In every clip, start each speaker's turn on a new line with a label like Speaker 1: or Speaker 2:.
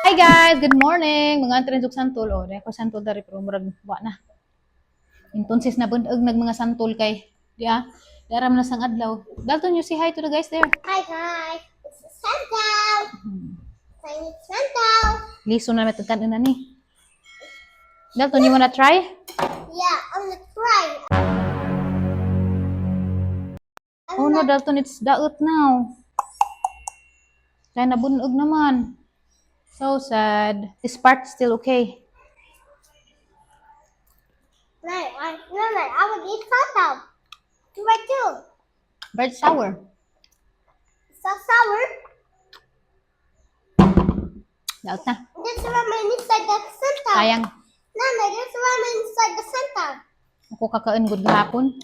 Speaker 1: Hi guys, good morning. Mga antrensok santol o, ko santol dari pero murag wa na. Entonces na bundag nag mga santol kay dia. Daram na sang adlaw. Dalton you say hi to the guys there.
Speaker 2: Hi guys, this is Santa.
Speaker 1: Hmm.
Speaker 2: Tiny Santa.
Speaker 1: Liso na metagkan na ni. Dalton, you wanna try?
Speaker 2: Yeah, I'm gonna try.
Speaker 1: Oh no, Dalton, it's daot now. Kaya nabunog naman. So sad. This part still okay.
Speaker 2: I will eat Santa. Try too.
Speaker 1: But it's sour.
Speaker 2: So sour.
Speaker 1: Daot na.
Speaker 2: There's ramen inside the Santa.
Speaker 1: Sayang.
Speaker 2: Nana, there's ramen inside the Santa.
Speaker 1: Ako kakain good gahapon.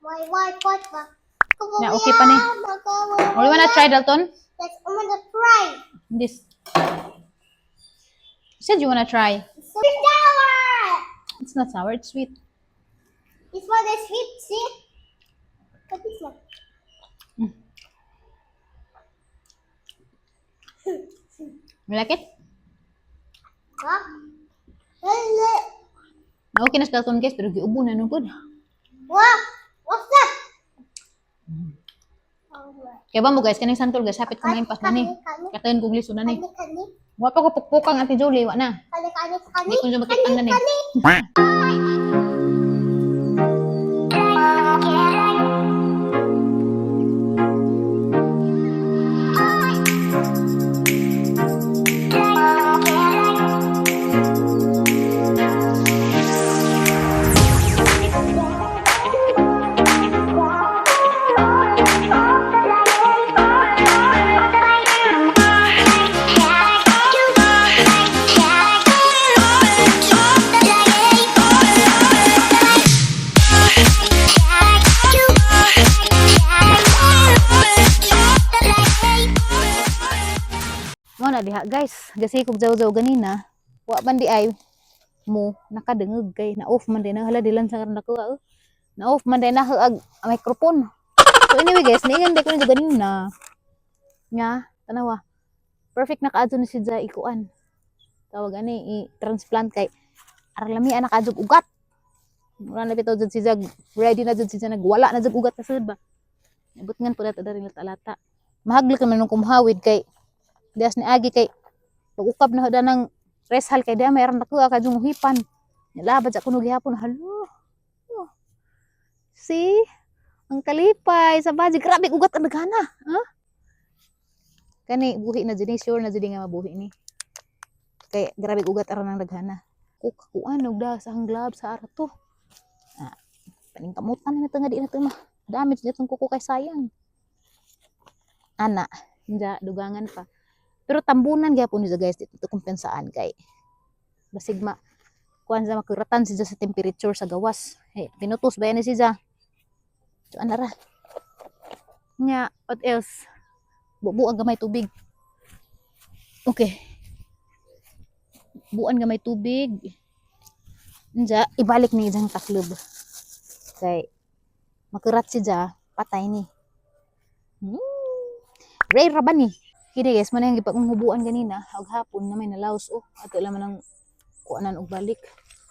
Speaker 2: Why?
Speaker 1: Na okay pa ni. Or you wanna try, Dalton?
Speaker 2: Yes, I'm gonna try.
Speaker 1: This. You said you wanna try.
Speaker 2: It's so sour.
Speaker 1: It's not sour, it's sweet.
Speaker 2: This one is sweet, see? But this one.
Speaker 1: You like it?
Speaker 2: Huh?
Speaker 1: Okay na sa Dalton guys, pero giubo na nung good.
Speaker 2: What? What's that?
Speaker 1: Kaya ba mo guys, kaning santol guys, hapit ko maimpas na ni. Katayin kong liso na ni.
Speaker 2: Kani.
Speaker 1: Wa pa ko pukpukang Ate Jolie, wa na.
Speaker 2: Kani.
Speaker 1: Hindi ko siya makitang na ni. Mo na diha guys, gasi kog jaw-jaw ganina. Wa man di ay mo nakadengeg kay na off man din hala dilan sa karon ako. Na off man din na ang microphone. So anyway guys, niingan di ko na ganina. Nga, tanawa. Perfect na kaadto ni si Jai ikuan. Tawag ani i-transplant kay aralami anak adjog ugat. Mura na bitaw jud si Jag, ready na jud si Jag nagwala na jud ugat na sad ba. Nabot ngan pud dari lata-lata. Mahagli ka man nung kumhawid kay dias ni agi kay pag-ukab na hoda ng reshal kay dia mayroon na ko akadung hipan. Nilabad sa kuno gihapon halo. Oh. See? Ang kalipay sa baji grabe ugat ang daghana, ha? Kani buhi na jud sure na jud nga mabuhi ni. Kay grabe ugat aron ang daghana. Kuan og da sa hanglab sa arato. Ah, paningkamutan na nga di na to ma. Damage ditong kuko kay sayang. Ana, hinja dugangan pa. Pero tambunan gyapon ni guys dito kumpensaan kay basig kuan sa makuratan siya sa temperature sa gawas. Hey, pinutos ba yan siya? So anara. Nya, what else? Bubuan gamay tubig. Okay. Buan gamay tubig. Nja, ibalik ni ijang taklob. Kay makurat siya, patay ni. Ray ra ba ni? Kini guys, man yung gipanghubuan ganina, og hapon na may nalaos ato lang man ang kuanan og balik.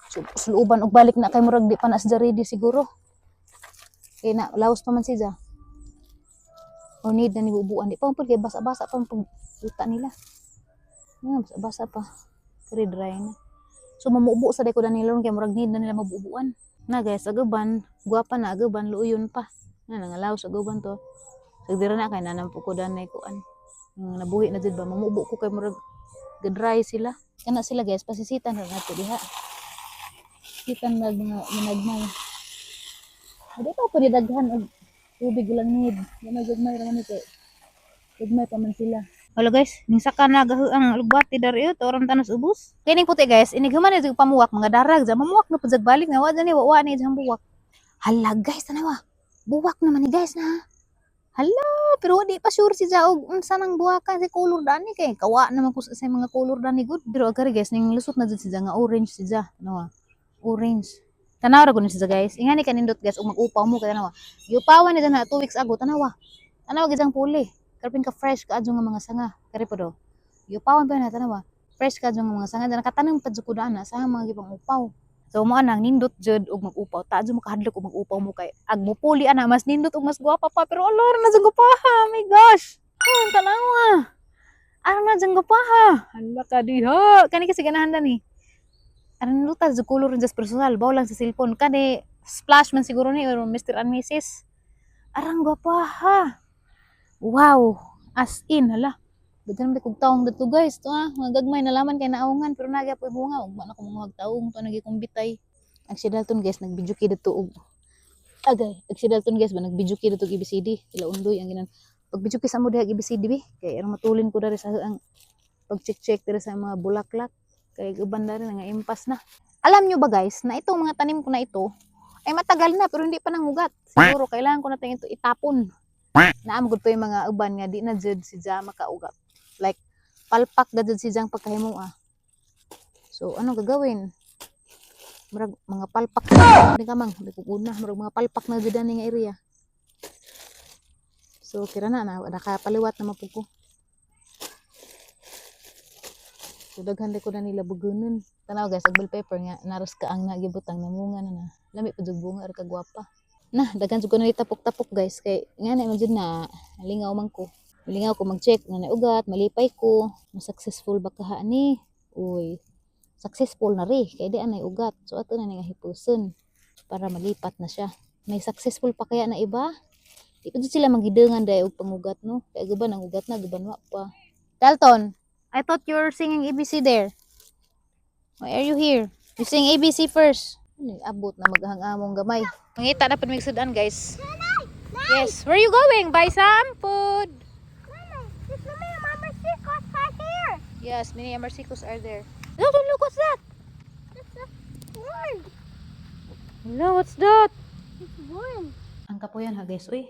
Speaker 1: So, suluban og balik na kay murag di pa na sa ready siguro. Kay na laos pa man siya. O need na ni bubuan di pa pud kay basa-basa pa pag luta nila. Basa-basa pa. Kay dry na. So mamubo sa ko nila kay murag need na nila mabubuan. Na guys, agaban, guwapa na agaban luuyon pa. Na nangalaos agaban to. Sagdira na kay nanampo ko danay kuan. Nabuhi na jud ba mamubo ko kay murag dry sila kana sila guys pasisitan na nato diha sitan nag mga managmay adi pa pud daghan og tubig lang need gagmay ra man ito gagmay pa man sila. Hello guys, ning saka na ang lugbati dari to oram tanos ubos kining puti guys inighuman ni pamuwak mga darag za mamuwak na pud balik na wa ni jang buwak. Hala guys tanawa buwak naman ni guys na. Hala, pero di pa sure si Jaog unsa nang buhakan si color dani kay kawa naman ko sa mga color dani good. Pero agari guys ning lusot na jud si nga orange si Ja, no. Orange. Tanaw ra gud ni si guys. Ingani kanindot guys ug mag-upaw mo kay tanawa. Giupawan ni na 2 weeks ago tanawa. Tanawa gid ang puli. Karpin ka fresh ka adyo nga mga sanga. Kari po do. Giupawan pa na tanawa. fresh ka jud nga mga sanga nakatanong pa jud ko ana sa mga gibang upaw. So mo anang nindot jud og mag-upaw ta jud makahadlok og mag-upaw mo kay ag mupuli ana mas nindot og mas gwapa pa pero alor na jud gupaha. Oh my gosh. Oh, tanawa. Ano na jud gupaha. Hala ka diha. Kani kasi ganahan ni. Ano luta jud color just personal baw lang sa cellphone kani splash man siguro ni or Mr. and Mrs. Arang gwapaha. Wow. As in hala. Daghan kog taong dito guys, to mga gagmay nalaman kay naawungan pero nagya po bunga ug man ako mga taong to nagi kong bitay. Ang si Dalton guys nagbidyo kid dito og agay, ang si Dalton guys ba nagbidyo kid dito ABCD, ila undoy ang ginan. Pag bidyo sa mo diha ABCD bi, kay arang matulin ko diri sa ang pag-check diri sa mga bulaklak kay uban na rin nga impas na. Alam nyo ba guys na itong mga tanim ko na ito ay matagal na pero hindi pa nangugat. Siguro kailangan ko na ito itapon. Naamgod pa yung mga uban nga di na jud si Jama kaugat. Like palpak gadud si Jang pagkahimoa. So ano gagawin? Murag mga palpak na di kamang di ko una murag mga palpak na jud ani nga area. So kira na nakapaliwat na mapug ko. So daghan ko na nila bugunon. Tanaw guys, ag bell pepper nga naros ka ang nagibutang namunga na. Lami pa jud bunga ar kagwapa. Nah, daghan jud ko na tapok-tapok guys kay nga na man jud na lingaw man ko. Lingaw ko mag-check na ugat, malipay ko, na successful ba kaha ni? Uy, successful na ri kay di anay ugat. So ato na nga hipuson para malipat na siya. May successful pa kaya na iba? Di pa jud sila magidengan dai og pangugat no. Kay guban ang ugat na guban wa pa. Dalton, I thought you were singing ABC there. Why are you here? You sing ABC first. Abot na maghang-among gamay. Mangita na pagmigsudan guys. Yes, where are you going? Buy some food. Yes, many amarcicos are there. Look, what's that?
Speaker 2: It's a worm.
Speaker 1: Hello, what's that?
Speaker 2: It's worm.
Speaker 1: Ang kapuyan ha guys, uy.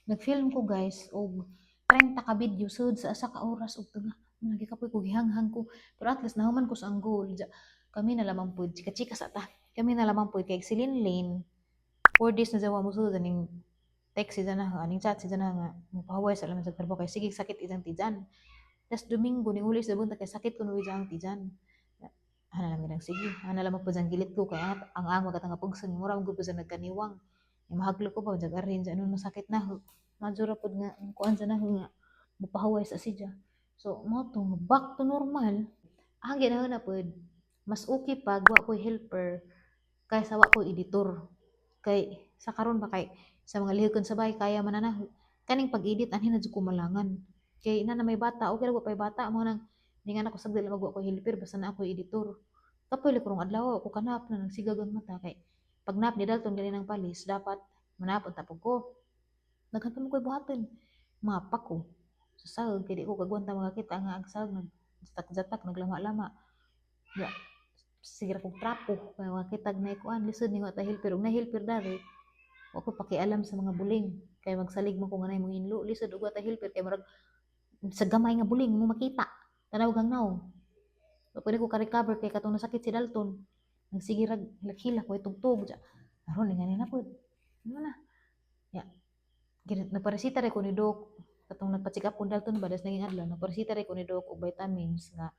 Speaker 1: Nag-film ko guys og 30 ka video sud sa asa ka oras og tuga. Nagikapoy ko gihanghang ko. Pero at least nahuman ko sa ang goal. Kami na lamang pud chika-chika sa ta. Kami na lamang pud kay si Linlin. 4 days na jawa mo sud aning text si na aning chat si na nga mopahaway sa laman sa trabaho kay sige sakit isang tijan. Tas Domingo ni uli sa bunta kay sakit kuno ang tijan. Ana lang midang sige. Ana lang pud ang gilit ko kay ang magatang pugson mura mo gud sa nagkaniwang. Mahaglo ko ba jag arrange ano masakit na majura pud nga kuan sa na nga mopahaway sa siya. So mo to back to normal. Ang ginawa na pud mas okay pag wa ko'y helper kaysa wa ko'y editor. Kay sa karon ba kay sa mga lihokon sa bahay kaya man na kaning pag-edit anhin na jud ko malangan. Kay ina na may bata okay ra wa pay bata mo nang ningan ako sagdali magwa ko helper basta na ako editor. Kapoy ko rong adlaw ako kanap na nagsigag ang mata kay pag nap ni Dalton gali ng palis dapat manapon tapog ko. Naghanto mo ko'y buhaton. Mapa ko. Sa sahog kay di ko kagwanta makakita nga ang sahog nagjatak naglama-lama. Ya, sige kong trapo kay makitag na ikuan lisod ni wa ta helper ug na helper dari. Wa ko pakialam sa mga buling kay magsalig mo ko nga nay mong inlo lisod ug wa ta helper kay murag sa gamay nga buling mo makita tanaw gangnaw. Pwede ko ka-recover kay katong nasakit si Dalton. Nagsige rag hilak-hilak ko tugtog ja. Aron nga na pud. Ano na? Ya. Nagparesita rin ko ni Doc. Katong nagpa-check up ko Dalton ba das naging adlaw. Nagparesita rin ko ni Doc og vitamins nga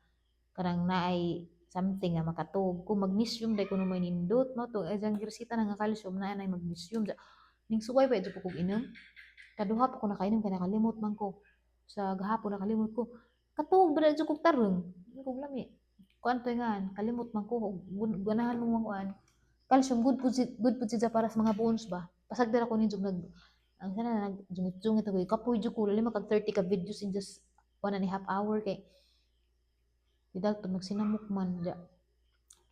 Speaker 1: karang naay something nga makatug. Kung magnesium dai kuno may nindot mo to ajang giresita na nga calcium na nay magnesium ja. Ning suway pa jud ko inom. Kaduha pa ko nakainom kay nakalimot man ko. Sa gahapon nakalimot ko. Katug ba jud ko tarong. Kung lami. Kuan to nga kalimot man ko ganahan mo kuan. Calcium good pud siya para sa mga bones ba. Pasag dira ko ni jug nag ang sana nagjungit-jungit ako kapoy jud ko lima kag 30 ka videos in just 1.5 hour kay di Dalton magsinamok man ja.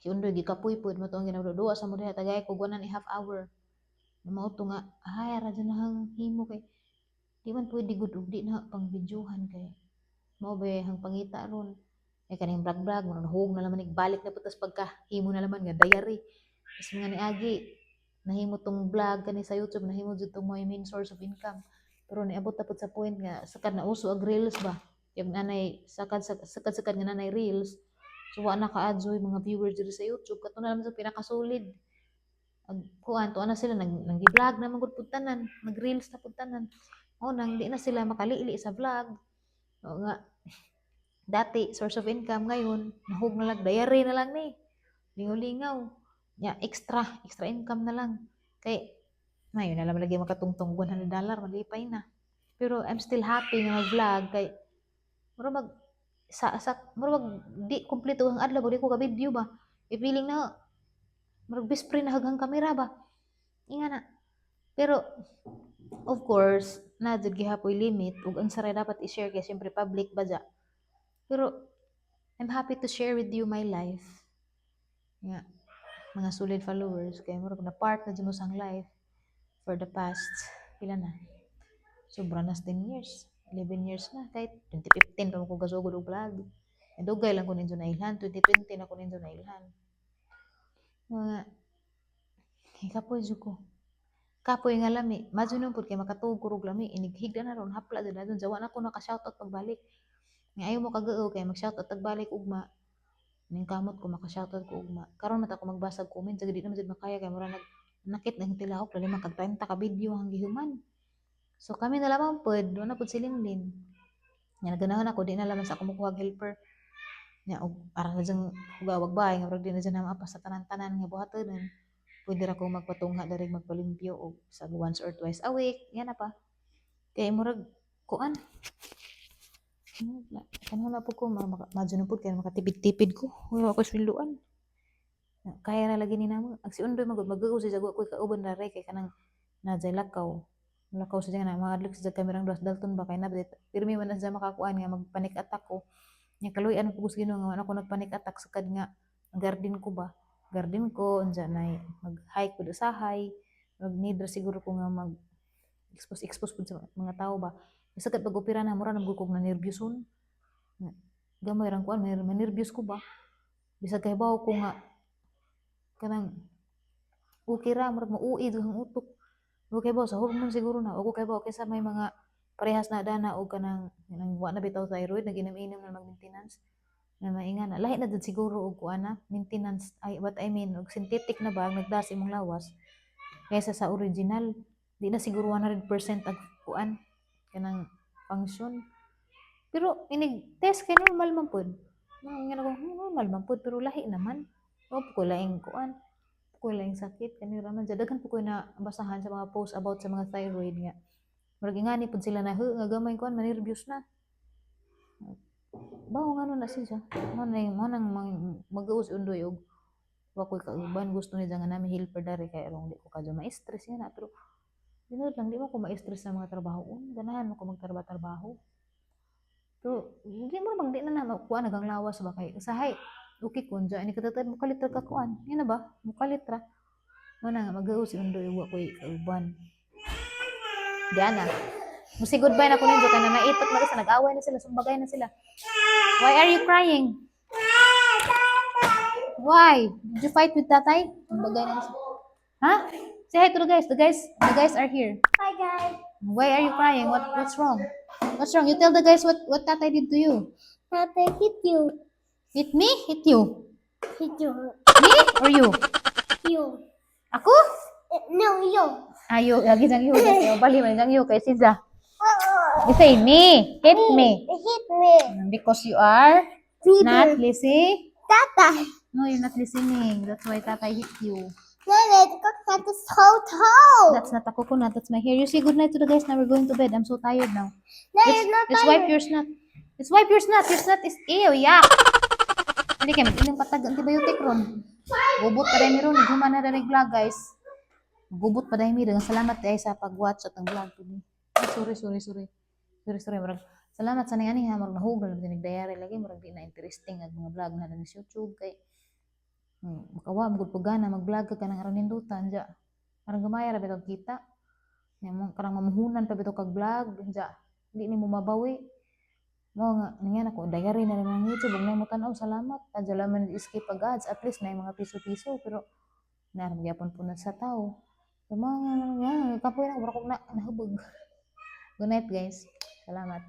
Speaker 1: Kiundoy gikapoy pud mo to ang ginawduwa sa mo diha tagay ko 1.5 hour. Mao to nga ay ra dyan hang himo kay di man pwede gud ug di na pang videohan kay mao ba hang pangita ron ay kaning vlog mo nahug na laman balik na putas pagka himo na laman nga diary tas mga niagi nahimo tong vlog kani sa YouTube nahimo jud tong my main source of income pero niabot ta pud sa point nga sakad na uso ag reels ba yung nanay sakad nga nanay reels so wa na kaadzoy mga viewers diri sa YouTube kato na naman sa pinakasolid ag kuan to ana sila nag-vlog na magud pud tanan nag-reels na pud tanan o nang di na sila makalili sa vlog o nga Dati source of income, ngayon nahug na lang, diary na lang ni. Lingaw-lingaw. Ya, extra income na lang. Kay ngayon na lang lagi makatungtong $100, malipay na. Pero I'm still happy nga mag-vlog kay mura mag mura mag di kumpleto ang adlaw di ko ka video ba. I-feeling na murag bispre na hagang kamera ba. Inga na. Pero of course, na jud gihapoy limit ug ang saray dapat i-share kay syempre public ba dya. Pero I'm happy to share with you my life. Nga, mga solid followers kay murag na part na dyan mo sang life for the past pila na sobra na 10 years 11 years na kahit 2015 pa mo ko gasugod og vlog dugay lang ko ninyo na ilhan 2020 na ko ninyo na ilhan mga kapoy jud ko kapoy nga lami madyo nun pud kay makatuog ko og lami inighigda na ron hapla jud na dun jawa na ko naka shoutout pagbalik nga ayaw mo kagao kay mag shoutout pagbalik ugma ning kamot ko maka shoutout ko ugma karon mata ko magbasag comment sa di na jud makaya kay mura nakit na tilaok lali man kag 30 ka video ang gihuman. So kami na lamang pod, doon na pod si Linlin. Nga naganahan ako, di na lamang sa kumukuha helper. Nga, og arang na dyan hugawag bahay, nga di na dyan na maapas sa tanan-tanan nga buhatonan. Pwede ra ko magpatungha dari magpalimpyo og sa once or twice a week. Yan na pa. Kaya murag, kuan. Kanina na po ko, madyo na po, kaya makatipid-tipid ko. Wala ako swiluan. Kaya na lagi ni namo. Ang si Undoy mag-ugaw sa jago ko kauban na rin, kaya kanang nadzay lakaw. Lakaw sa dyan na mga adlik sa kamerang Dalton ba kay na pirmi man na sa makakuan nga magpanik attack ko nya kaluyan ko gusto gino nga ako nagpanik attack sa kad nga garden ko ba garden ko unsa na mag hike pud sa hay mag need ra siguro ko nga mag expose pud sa mga tao ba sa kad pag opera na mura nang gukog na nervouson gamay rang kuan nervyos ko ba bisag kay bawo ko nga kanang okay ra murag mauid ang utok. Okay ba sa hormone siguro na o kay ba kaysa may mga parehas na dana o kanang nang wa na bitaw thyroid naginom-inom na mag-maintenance na mainga na lahi na dud siguro og kuan na maintenance ay what I mean og synthetic na ba nagdas imong lawas kaysa sa original di na siguro 100% ang kuan kanang function pero inig test kay normal man pod nga ko normal man pod pero lahi naman o ko laing kuan ko laing sakit kani raman daghan po ko na basahan sa mga post about sa mga thyroid nga murag ingani pud sila na nga gamay kuan manervyos na bawo ngano na siya mo nang mag-uus undoy og wa koy kauban gusto ni nga nami helper dari kay aron di ko kadyo ma-stress na pero dinod lang di mo ko ma-stress sa mga trabaho ganahan mo ko magtrabaho pero di mo bang di na makuha nagang lawas ba kay usahay okay kun dyan ini katatad mo kalitra ka kuan yan na ba mo kalitra mo na nga mag-uus undoy wa koy kauban diyan na Musi goodbye na ko ninyo kaya na naitot na kasi nag-away na sila, sumbagay na sila. Why are you crying? Why? Did you fight with tatay? Sumbagay na sila. Huh? Say hi to the guys. The guys are here.
Speaker 2: Hi guys.
Speaker 1: Why are you crying? What's wrong? What's wrong? You tell the guys what tatay did to you.
Speaker 2: Tatay hit you.
Speaker 1: Hit me? Hit you?
Speaker 2: Hit you.
Speaker 1: Me or you?
Speaker 2: You.
Speaker 1: Ako?
Speaker 2: No, you.
Speaker 1: Ayo, lagi sang you. Kasi bali man sang you kay Siza. You say me. Hit me.
Speaker 2: Hit me.
Speaker 1: Because you are not
Speaker 2: Peter.
Speaker 1: listening.
Speaker 2: Tatay.
Speaker 1: No, you're not listening. That's why tatay hit you.
Speaker 2: Nana, the coconut is so tall.
Speaker 1: That's not a coconut. That's my hair. You say goodnight to the guys. Now we're going to bed. I'm so tired now.
Speaker 2: No, it's not
Speaker 1: Let's wipe
Speaker 2: tired.
Speaker 1: your snot. Let's wipe your snot. Your snot is ew. Yuck. Hindi kayo. Mag-inom patag antibiotic ron. Gubot pa rin ron. Naghuman na rin vlog guys. Gubot pa rin ron. Salamat guys sa pag-watch at ang vlog today. Sorry. Marag, salamat sa nangani ha. Marag nahugal. Nagdayari lagi. Marag di na interesting ang mga vlog na sa YouTube. Kay makawa magud pagana mag-vlog ka kanang aron nindutan ja. Parang gamaya ra bitaw kita. Nya karang mamuhunan pa bitaw kag vlog ja. Di nimo mabawi. Mo nga niya nako diary na naman YouTube ug namo tan-aw salamat. Adya laman skip pag ads at least na mga piso-piso pero naram gyapon punat sa tao. So mga nga kapoy na mura kog na nahubog. Good night guys. Salamat.